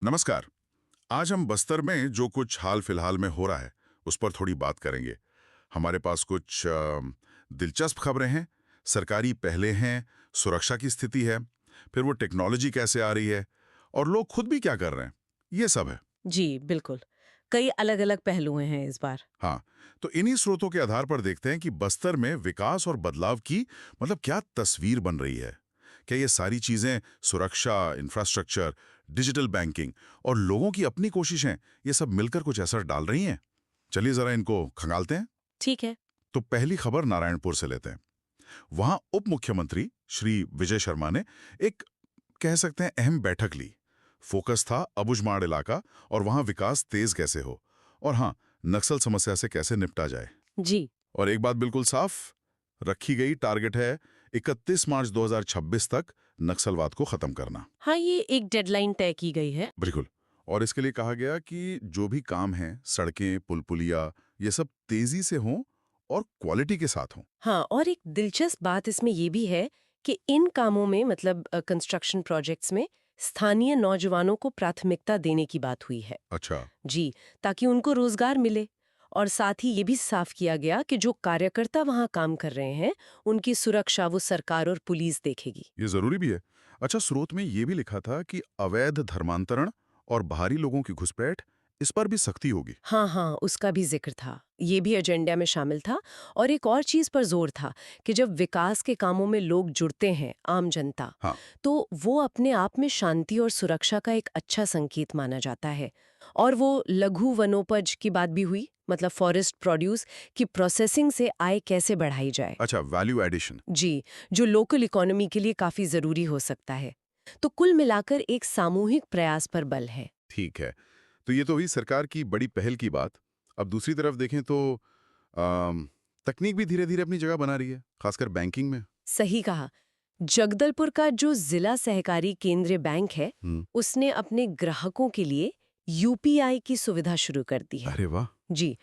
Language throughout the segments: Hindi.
नमस्कार। आज हम बस्तर में जो कुछ हाल फिलहाल में हो रहा है उस पर थोड़ी बात करेंगे। हमारे पास कुछ दिलचस्प खबरें हैं, सरकारी पहले हैं, सुरक्षा की स्थिति है, फिर वो टेक्नोलॉजी कैसे आ रही है और लोग खुद भी क्या कर रहे हैं, ये सब है। जी, बिल्कुल। कई अलग-अलग पहलू हैं इस बार। हाँ, तो इन्हीं स्रोतों के आधार पर देखते हैं कि बस्तर में विकास और बदलाव की क्या तस्वीर बन रही है। क्या ये सारी चीजें, सुरक्षा, इंफ्रास्ट्रक्चर, डिजिटल बैंकिंग और लोगों की अपनी कोशिशें, ये सब मिलकर कुछ असर डाल रही हैं? चलिए जरा इनको खंगालते हैं। ठीक है। तो पहली खबर नारायणपुर से लेते हैं। वहां उप मुख्यमंत्री श्री विजय शर्मा ने एक, कह सकते हैं, अहम बैठक ली। फोकस था अबुझमाड़ इलाका और वहां विकास तेज कैसे हो, और हाँ, नक्सल समस्या से कैसे निपटा जाए। जी। और एक बात बिल्कुल साफ रखी गई, टारगेट है 31 मार्च 2026 तक नक्सलवाद को खत्म करना। हाँ, ये एक डेडलाइन तय की गई है। बिल्कुल। और इसके लिए कहा गया कि जो भी काम है, सड़कें, पुल पुलिया, ये सब तेजी से हों और क्वालिटी के साथ हों। हाँ, और एक दिलचस्प बात इसमें ये भी है कि इन कामों में मतलब कंस्ट्रक्शन प्रोजेक्ट्स में स्थानीय नौजवानों को प्राथमिकता देने की बात हुई है। अच्छा। जी, ताकि उनको रोजगार मिले। और साथ ही ये भी साफ किया गया कि जो कार्यकर्ता वहाँ काम कर रहे हैं, उनकी सुरक्षा वो सरकार और पुलिस देखेगी। ये जरूरी भी है। अच्छा, स्रोत में ये भी लिखा था कि अवैध धर्मांतरण और बाहरी लोगों की घुसपैठ, इस पर भी सख्ती होगी। हाँ हाँ, उसका भी जिक्र था। ये भी एजेंडा में शामिल था। और एक और चीज पर जोर था कि जब विकास के कामों में लोग जुड़ते हैं, आम जनता, हाँ। तो वो अपने आप में शांति और सुरक्षा का एक अच्छा संकेत माना जाता है। और वो लघु वनोपज की बात भी हुई, मतलब फॉरेस्ट प्रोड्यूस की प्रोसेसिंग से आय कैसे बढ़ाई जाए। अच्छा, वैल्यू एडिशन। जी, जो लोकल इकोनॉमी के लिए काफी जरूरी हो सकता है। तो कुल मिलाकर एक सामूहिक प्रयास पर बल है। ठीक है। तो ये तो हुई सरकार की बड़ी पहल की बात। अब दूसरी तरफ देखें तो अम, तकनीक भी धीरे धीरे अपनी जगह बना रही है, खासकर बैंकिंग में। सही कहा। जगदलपुर का जो जिला सहकारी केंद्रीय बैंक है, हम्म। उसने अपने ग्राहकों के लिए यूपीआई की सुविधा शुरू कर दी है। अरे वाह। जी।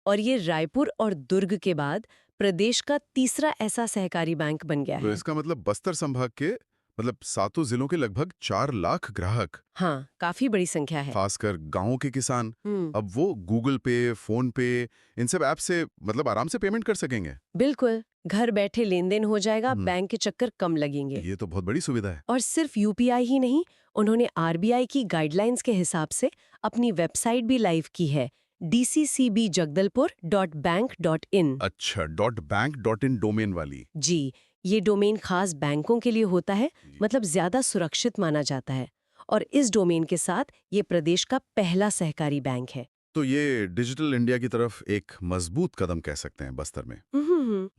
और ये रायपुर और दुर्ग के बाद प्रदेश का तीसरा ऐसा सहकारी बैंक बन गया तो है। इसका मतलब बस्तर संभाग के, सातों जिलों के लगभग 4 लाख ग्राहक, हाँ, काफी बड़ी संख्या है। खासकर गांवों के किसान, हम्म। अब वो गूगल पे, फोन पे, इन सब ऐप से आराम से पेमेंट कर सकेंगे। बिल्कुल, घर बैठे लेन देन हो जाएगा, हम्म। बैंक के चक्कर कम लगेंगे। ये तो बहुत बड़ी सुविधा है। और सिर्फ यूपीआई ही नहीं, उन्होंने आरबीआई की गाइडलाइंस के हिसाब से अपनी वेबसाइट भी लाइव की है, dccbjagdalpur.bank.in। अच्छा, .bank.in डोमेन वाली। जी, ये डोमेन खास बैंकों के लिए होता है, जी। मतलब ज्यादा सुरक्षित माना जाता है। और इस डोमेन के साथ ये प्रदेश का पहला सहकारी बैंक है। तो ये डिजिटल इंडिया की तरफ एक मजबूत कदम कह सकते हैं बस्तर में।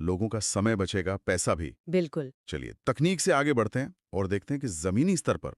लोगों का समय बचेगा, पैसा भी। बिल्कुल। चलिए तकनीक से आगे बढ़ते हैं और देखते हैं कि जमीनी स्तर पर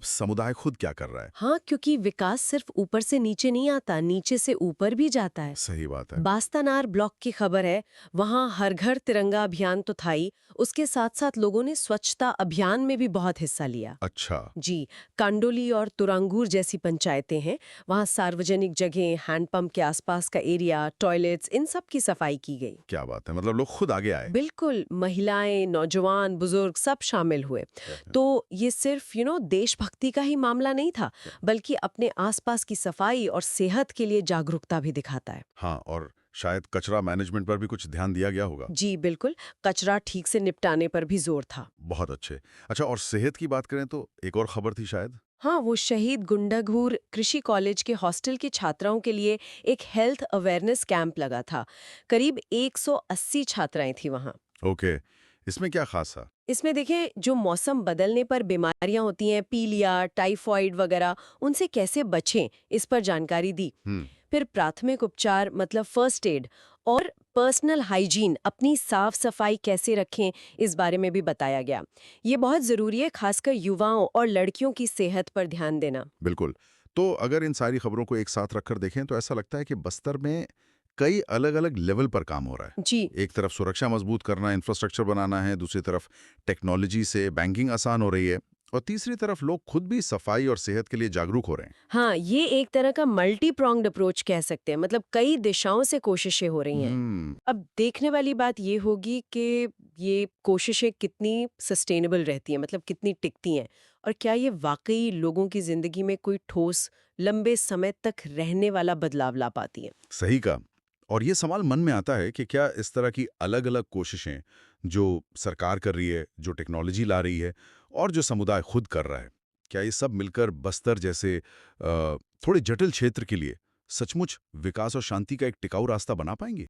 समुदाय खुद क्या कर रहा है। हाँ, क्योंकि विकास सिर्फ ऊपर से नीचे नहीं आता, नीचे से ऊपर भी जाता है। सही बात है। बास्तानार ब्लॉक की खबर है, वहाँ हर घर तिरंगा अभियान तो था ही, उसके साथ साथ लोगों ने स्वच्छता अभियान में भी बहुत हिस्सा लिया। अच्छा। जी, कांडोली और तुरांगूर जैसी पंचायतें हैं, वहाँ सार्वजनिक जगह, हैंडपंप के आसपास का एरिया, टॉयलेट्स, इन सब की सफाई की गई। क्या बात है, लोग खुद आगे आए। बिल्कुल, महिलाएं, नौजवान, बुजुर्ग सब शामिल हुए। तो ये सिर्फ देशभक्ति का ही मामला नहीं था, बल्कि अपने आसपास की सफाई और सेहत के लिए जागरूकता भी दिखाता है। हाँ, और शायद कचरा मैनेजमेंट पर भी कुछ ध्यान दिया गया होगा। जी बिल्कुल, कचरा ठीक से निपटाने पर भी जोर था। बहुत अच्छे। अच्छा, और सेहत की बात करें तो एक और खबर थी शायद। हाँ, वो शहीद गुंडाघूर कृषि कॉलेज के हॉस्टल की छात्राओं के लिए एक हेल्थ अवेयरनेस कैंप लगा था। करीब 180 छात्राएं थी वहाँ। ओके, इसमें क्या खास था? इसमें देखें, जो मौसम बदलने पर बीमारियां होती हैं, पीलिया, टाइफॉइड वगैरह, उनसे कैसे बचें, इस पर जानकारी दी। हम्म। फिर प्राथमिक उपचार मतलब फर्स्ट एड और पर्सनल हाइजीन, अपनी साफ सफाई कैसे रखें, इस बारे में भी बताया गया। ये बहुत ज़रूरी है, खासकर युवाओं और लड़कियों की सेहत पर ध्यान देना। बिल्कुल। तो अगर इन सारी खबरों को एक साथ रखकर देखें तो ऐसा लगता है कि बस्तर में कई अलग-अलग लेवल पर काम हो रहा है। जी। एक तरफ सुरक्षा मजबूत करना, इंफ्रास्ट्रक्चर बनाना है, दूसरी तरफ टेक्नोलॉजी से बैंकिंग आसान हो रही है, और तीसरी तरफ लोग खुद भी सफाई और सेहत के लिए जागरूक हो रहे हैं। हाँ, ये एक तरह का मल्टी प्रोंग्ड अप्रोच कह सकते हैं, मतलब कई दिशाओं से कोशिशें हो रही हैं। हम्म। अब देखने वाली बात ये होगी कि ये कोशिशें कितनी सस्टेनेबल रहती हैं, मतलब कितनी टिकती हैं, और क्या ये वाकई लोगों की जिंदगी में कोई ठोस, लंबे समय तक रहने वाला बदलाव ला पाती है? सही कहा। और ये सवाल मन में आता है कि क्या इस तरह की अलग-अलग कोशिशें जो सरकार कर रही है, जो टेक्नोलॉजी ला रही है और जो समुदाय खुद कर रहा है, क्या ये सब मिलकर बस्तर जैसे थोड़े जटिल क्षेत्र के लिए सचमुच विकास और शांति का एक टिकाऊ रास्ता बना पाएंगे?